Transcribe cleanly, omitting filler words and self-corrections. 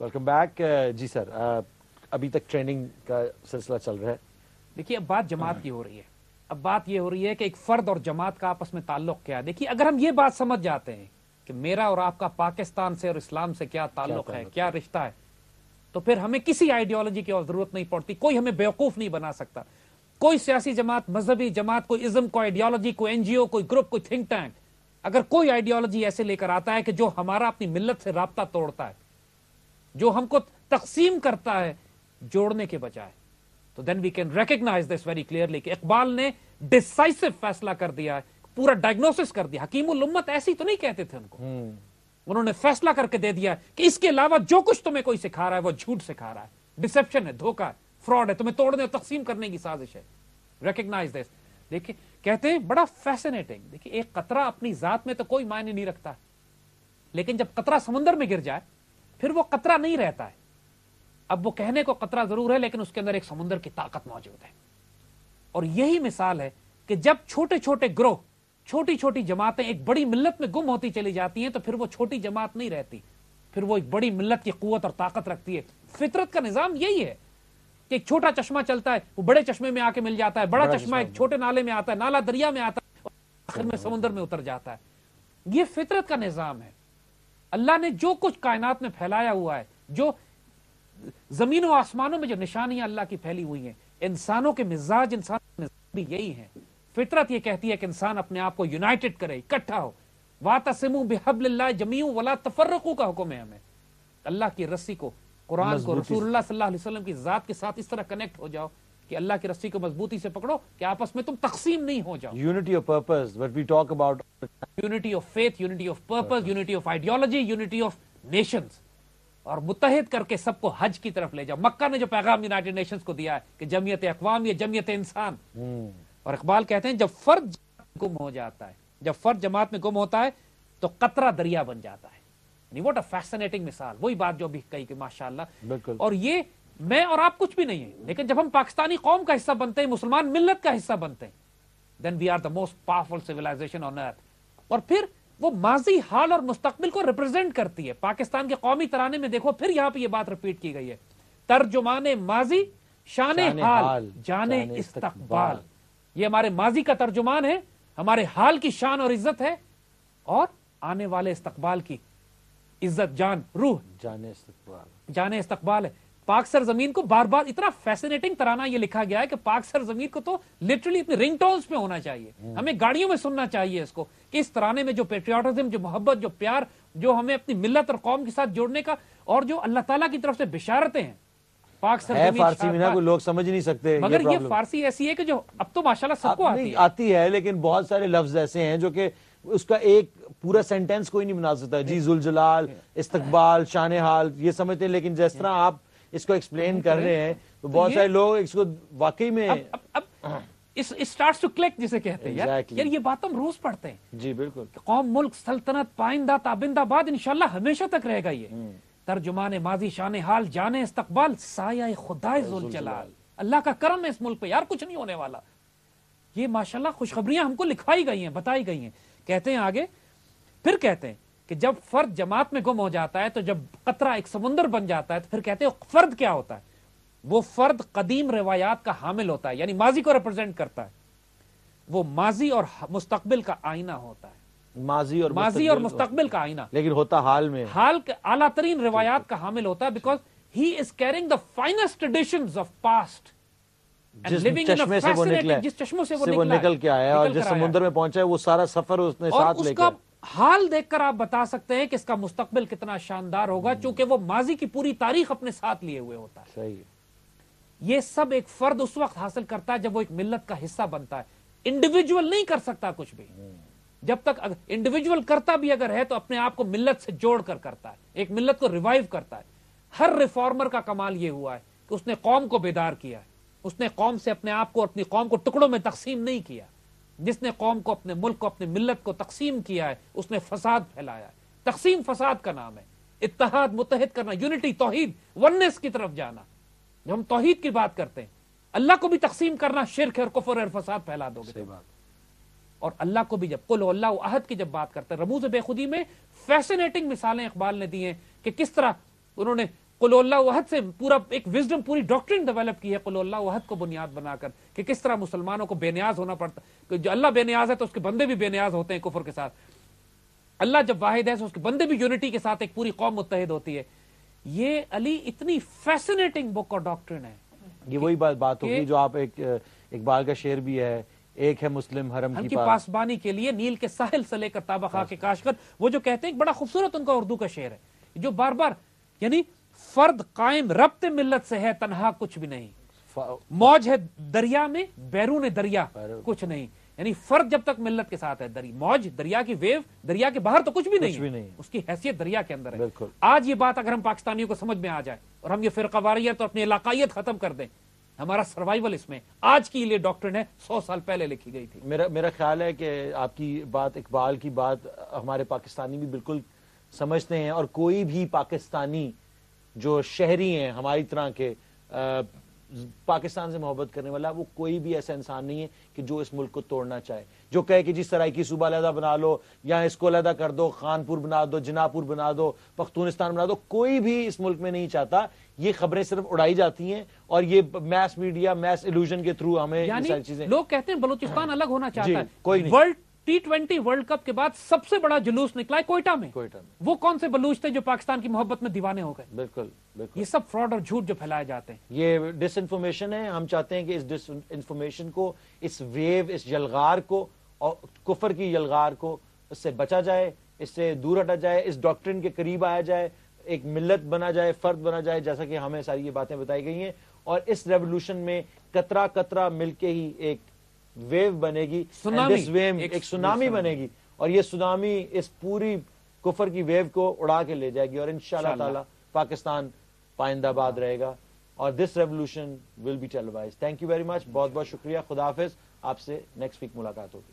Welcome back. جی سر, ابھی تک training کا سلسلہ چل رہا ہے. دیکھیے اب بات جماعت کی ہو رہی ہے. اب بات یہ ہو رہی ہے کہ ایک فرد اور جماعت کا آپس میں تعلق کیا ہے. دیکھیے اگر ہم یہ بات سمجھ جاتے ہیں کہ میرا اور آپ کا پاکستان سے اور اسلام سے کیا تعلق ہے, کیا رشتہ ہے, تو پھر ہمیں کسی آئیڈیالوجی کی ضرورت نہیں پڑتی. کوئی ہمیں بیوقوف نہیں بنا سکتا. کوئی سیاسی جماعت, مذہبی جماعت, کوئی ازم, کوئی آئیڈیالوجی, کوئی این جی او, کوئی گروپ, کوئی تھنک ٹینک, اگر کوئی آئیڈیالوجی ایسے لے کر آتا ہے کہ جو ہمارا اپنی ملت سے رابطہ توڑتا ہے, جو ہم کو تقسیم کرتا ہے جوڑنے کے بجائے, تو then we can recognise this very clearly کہ اقبال نے ڈیسائسو فیصلہ کر دیا ہے, پورا ڈائگنوسس کر دیا. حکیم الامت ایسی تو نہیں کہتے تھے ان کو, انہوں نے فیصلہ کر کے دے دیا کہ اس کے علاوہ جو کچھ تمہیں کوئی سکھا رہا ہے وہ جھوٹ سکھا رہا ہے, ڈسپشن ہے, دھوکہ ہے, فراڈ ہے, تمہیں توڑنے اور تقسیم کرنے کی سازش ہے. ریکگنائز دس. دیکھیں کہتے ہیں بڑا فیسنیٹنگ, دیکھیں ایک قطرہ اپنی ذات میں تو کوئی معنی نہیں رکھتا, لیکن جب قطرہ سمندر میں گر جائے پھر وہ قطرہ نہیں رہتا ہے. اب وہ کہنے کو قطرہ ضرور ہے لیکن اس کے اندر ایک سمندر کی طاقت موجود ہے. اور یہی مثال ہے کہ جب چھوٹے چھوٹے گروہ, چھوٹی چھوٹی جماعتیں ایک بڑی ملت میں گم ہوتی چلی جاتی ہیں تو پھر وہ چھوٹی جماعت نہیں رہتی, پھر وہ ایک بڑی ملت کی قوت اور طاقت رکھتی ہے. فطرت کا نظام یہی ہے کہ ایک چھوٹا چشمہ چلتا ہے, وہ بڑے چشمے میں آ کے مل جاتا ہے, بڑا چشمہ ایک چھوٹے نالے میں آتا ہے, نالا دریا میں آتا ہے, اور آخر میں سمندر میں اتر جاتا ہے. یہ فطرت کا نظام ہے. اللہ نے جو کچھ کائنات میں پھیلایا ہوا ہے, جو زمین و آسمانوں میں جو نشانیاں اللہ کی پھیلی ہوئی ہیں, انسانوں کے مزاج, انسانوں کے مزاج بھی یہی ہیں. فطرت یہ کہتی ہے کہ انسان اپنے آپ کو یونائٹڈ کرے, اکٹھا ہو. وَاعْتَصِمُوا بِحَبْلِ اللَّهِ جَمِيعًا وَلَا تَفَرَّقُوا کا حکم ہے ہمیں. اللہ کی رسی کو, قرآن کو, رسول اللہ صلی اللہ علیہ وسلم کی ذات کے ساتھ اس طرح کنیکٹ ہو جاؤ کہ اللہ کی رسی کو مضبوطی سے پکڑو کہ آپس میں تم تقسیم نہیں ہو جاؤ. Unity of purpose, what we talk about. Unity of faith, unity of purpose, unity of ideology, unity of nations, اور متحد کر کے سب کو حج کی طرف لے جاؤ. مکہ نے جو پیغام یونائیٹڈ نیشنز کو دیا ہے کہ جمعیت اقوام, یہ جمعیت انسان. اور اقبال کہتے ہیں جب فرد گم ہو جاتا ہے, جب فرد جماعت میں گم ہوتا ہے تو قطرہ دریا بن جاتا ہے. واٹ اے فیسنیٹنگ مثال. وہی بات جو بھی کہی کہ ماشاءاللہ. بالکل. اور یہ میں اور آپ کچھ بھی نہیں ہیں, لیکن جب ہم پاکستانی قوم کا حصہ بنتے ہیں, مسلمان ملت کا حصہ بنتے ہیں, then we are the most powerful civilisation on earth. اور پھر وہ ماضی, حال اور مستقبل کو ریپرزینٹ کرتی ہے. پاکستان کے قومی ترانے میں دیکھو پھر یہاں پہ یہ بات ریپیٹ کی گئی ہے, ترجمان ماضی شان حال جانے استقبال. یہ ہمارے ماضی کا ترجمان ہے, ہمارے حال کی شان اور عزت ہے, اور آنے والے استقبال کی عزت, جان, روح, جانے استقبال ہے. پاک سرزمین کو بار بار اتنا فیسنیٹنگ ترانہ یہ لکھا گیا ہے کہ پاک سرزمین کو تو لٹرلی اپنی رنگ ٹونز پہ ہونا چاہیے. ہمیں گاڑیوں میں سننا چاہیے اس کو, کہ اس ترانے میں جو پیٹریوٹزم, جو محبت, جو پیار, جو ہمیں اپنی ملت اور قوم کے ساتھ جوڑنے کا, اور جو اللہ تعالیٰ کی طرف سے بشارتیں ہیں. پاک سرزمین فارسی میں نا کوئی لوگ سمجھ نہیں سکتے, مگر یہ فارسی ایسی ہے کہ جو اب تو ماشاءاللہ سب کو آتی ہے, لیکن بہت سارے لفظ ایسے ہیں جو کہ اس کا ایک پورا سینٹینس کوئی نہیں بنا سکتا. جی ذوالجلال, استقبال, شان حال, یہ سمجھتے ہیں, لیکن جس طرح آپ اس کو ایکسپلین کر رہے ہیں تو بہت سارے لوگ اس کو واقعی میں اسٹارٹس ٹو کلک جسے کہتے ہیں. یار یہ بات ہم روز پڑھتے ہیں. جی بالکل. قوم, ملک, سلطنت پائندہ تابندہ باد انشاءاللہ ہمیشہ تک رہے گا. یہ ترجمان ماضی شان حال جانے استقبال سایہ خدائے ذوالجلال. اللہ کا کرم ہے اس ملک پہ, یار کچھ نہیں ہونے والا. یہ ماشاءاللہ خوشخبریاں ہم کو لکھوائی گئی ہیں, بتائی گئی ہیں. کہتے ہیں آگے, پھر کہتے ہیں کہ جب فرد جماعت میں گم ہو جاتا ہے, تو جب قطرہ ایک سمندر بن جاتا ہے, تو پھر کہتے ہیں فرد کیا ہوتا ہے. وہ فرد قدیم روایات کا حامل ہوتا ہے, یعنی ماضی کو ریپرزینٹ کرتا ہے. وہ ماضی اور مستقبل کا آئینہ ہوتا ہے. ماضی اور مستقبل کا آئینہ, لیکن ہوتا حال میں, حال کے اعلیٰ ترین روایات کا حامل ہوتا ہے. Because he is carrying the finest traditions of past. جس چشمے سے وہ نکلا, جس چشموں سے وہ نکل کے آیا, اور جس سمندر میں پہنچا ہے وہ سارا سفر اس نے ساتھ لے کر, حال دیکھ کر آپ بتا سکتے ہیں کہ اس کا مستقبل کتنا شاندار ہوگا, چونکہ وہ ماضی کی پوری تاریخ اپنے ساتھ لیے ہوئے ہوتا ہے. صحیح. یہ سب ایک فرد اس وقت حاصل کرتا ہے جب وہ ایک ملت کا حصہ بنتا ہے. انڈیویجول نہیں کر سکتا کچھ بھی. جب تک انڈیویجول کرتا بھی اگر ہے تو اپنے آپ کو ملت سے جوڑ کر کرتا ہے, ایک ملت کو ریوائیو کرتا ہے. ہر ریفارمر کا کمال یہ ہوا ہے کہ اس نے قوم کو بیدار کیا ہے. اس نے قوم سے اپنے آپ کو, اپنی قوم کو ٹکڑوں میں تقسیم نہیں کیا. جس نے قوم کو, اپنے ملک کو, اپنے ملت کو تقسیم کیا ہے, اس نے فساد پھیلایا ہے. تقسیم فساد کا نام ہے. اتحاد, متحد کرنا, یونٹی, توحید, ونس کی طرف جانا. جب ہم توحید کی بات کرتے ہیں, اللہ کو بھی تقسیم کرنا شرک ہے اور کفر اور فساد پھیلا دو گے. اور اللہ کو بھی, جب قل هو اللہ احد کی جب بات کرتے ہیں, رموز بے خودی میں فیسنیٹنگ مثالیں اقبال نے دی ہیں کہ کس طرح انہوں نے قل اللہ وحد سے پورا ایک وزڈم پوری ڈاکٹرن ڈیولپ کی ہے قل اللہ وحد کو بنیاد بنا کر کہ کس طرح مسلمانوں کو بے نیاز ہونا پڑتا کہ جو اللہ بے نیاز ہے تو اس کے بندے بھی بے نیاز ہوتے ہیں کفر کے ساتھ. اللہ جب واحد ہے تو اس کے بندے بھی یونٹی کے ساتھ ایک پوری قوم متحد ہوتی ہے. یہ علی اتنی فیسنیٹنگ بک اور ڈاکٹرن ہے. یہ وہی بات ہوگی جو آپ ایک اقبال کا شعر بھی ہے, ایک ہے مسلم حرم کی پاسبانی کے لیے نیل کے ساحل سے لے کر تابہ خاک کے کاشغر. وہ جو کہتے ہیں ایک بڑا خوبصورت ان کا اردو کا شعر ہے جو بار بار یعنی فرد قائم ربط ملت سے ہے تنہا کچھ بھی نہیں, موج ہے دریا میں بیرون دریا کچھ نہیں. یعنی فرد جب تک ملت کے ساتھ ہے, موج دریا کی ویو دریا کے باہر تو کچھ بھی نہیں, اس کی حیثیت دریا کے اندر ہے. آج یہ بات اگر ہم پاکستانیوں کو سمجھ میں آ جائے اور ہم یہ فرقہ واریت اور اپنی علاقائیت ختم کر دیں, ہمارا سروائیول اس میں آج کی یہ ڈاکٹرن ہے 100 سال پہلے لکھی گئی تھی. میرا خیال ہے کہ آپ کی بات اقبال کی بات ہمارے پاکستانی بھی بالکل سمجھتے ہیں, اور کوئی بھی پاکستانی جو شہری ہیں ہماری طرح کے پاکستان سے محبت کرنے والا, وہ کوئی بھی ایسا انسان نہیں ہے کہ جو اس ملک کو توڑنا چاہے, جو کہے کہ جس سرائکی صوبہ علیحدہ بنا لو یا اس کو علیحدہ کر دو, خانپور بنا دو, جناپور بنا دو, پختونستان بنا دو. کوئی بھی اس ملک میں نہیں چاہتا. یہ خبریں صرف اڑائی جاتی ہیں اور یہ میس میڈیا میس ایلوژن کے تھرو ہمیں یہ ساری چیزیں. لوگ کہتے ہیں بلوچستان الگ ہونا چاہتا ہے, کوئی نہیں. ورلڈ T20 ورلڈ کپ کے بعد سب سے بڑا جلوس نکلا ہے کوئٹہ میں. وہ کون سے بلوچ تھے جو پاکستان کی محبت میں دیوانے ہو گئے؟ بالکل. یہ سب فراڈ اور جھوٹ جو پھیلائے جاتے ہیں, یہ ڈس انفارمیشن ہے. ہم چاہتے ہیں کہ اس ڈس انفارمیشن کو, اس ویو, اس یلغار کو, اور کفر کی یلغار کو, اس سے بچا جائے, اس سے دور ہٹا جائے, اس ڈاکٹرن کے قریب آیا جائے, ایک ملت بنا جائے, فرد بنا جائے, جیسا کہ ہمیں ساری یہ باتیں بتائی گئی ہیں. اور اس ریولوشن میں قطرہ قطرہ مل کے ہی ایک ویو بنے گی, ایک سونامی بنے گی, اور یہ سونامی اس پوری کفر کی ویو کو اڑا کے لے جائے گی, اور انشاءاللہ تعالی پاکستان پائندہ باد رہے گا, اور this revolution will be televised. Thank you very much, بہت بہت شکریہ. خدا حافظ. آپ سے نیکسٹ ویک ملاقات ہوگی.